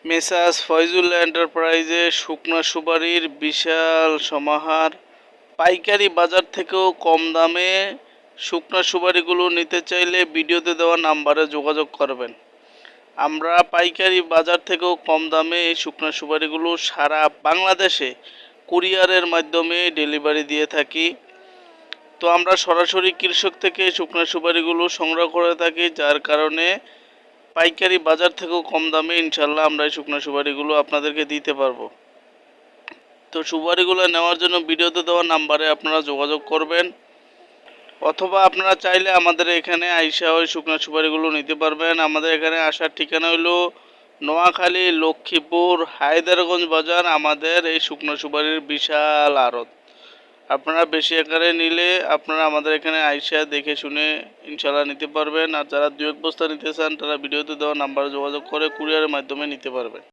Messrs Faizul এন্টারপ্রাইজে শুকনা সুপারির বিশাল সমাহার। পাইকারি বাজার থেকেও কম দামে শুকনা সুপারিগুলো নিতে চাইলে ভিডিওতে দেওয়া নাম্বারে যোগাযোগ করবেন। আমরা পাইকারি বাজার থেকেও কম দামে এই শুকনা সুপারিগুলো সারা বাংলাদেশে কুরিয়ারের মাধ্যমে ডেলিভারি দিয়ে থাকি। তো আমরা সরাসরি কৃষক থেকে শুকনা সুপারিগুলো সংগ্রহ করে থাকি, যার কারণে পাইকারি বাজার থেকেও কম দামে ইনশাল্লাহ আমরা এই শুকনো সুপারিগুলো আপনাদেরকে দিতে পারবো। তো সুপারিগুলো নেওয়ার জন্য ভিডিওতে দেওয়া নাম্বারে আপনারা যোগাযোগ করবেন, অথবা আপনারা চাইলে আমাদের এখানে আইসা ওই শুকনো সুপারিগুলো নিতে পারবেন। আমাদের এখানে আসার ঠিকানা হলো নোয়াখালী, লক্ষ্মীপুর, হায়দারগঞ্জ বাজার। আমাদের এই শুকনো সুপারির বিশাল আড়ত। আপনারা বেশি আকারে নিলে আপনারা আমাদের এখানে আইসা দেখে শুনে ইনশাল্লাহ নিতে পারবেন। আর যারা 2-1 বস্তা নিতে চান তারা ভিডিওতে দেওয়া নাম্বারে যোগাযোগ করে কুরিয়ারের মাধ্যমে নিতে পারবেন।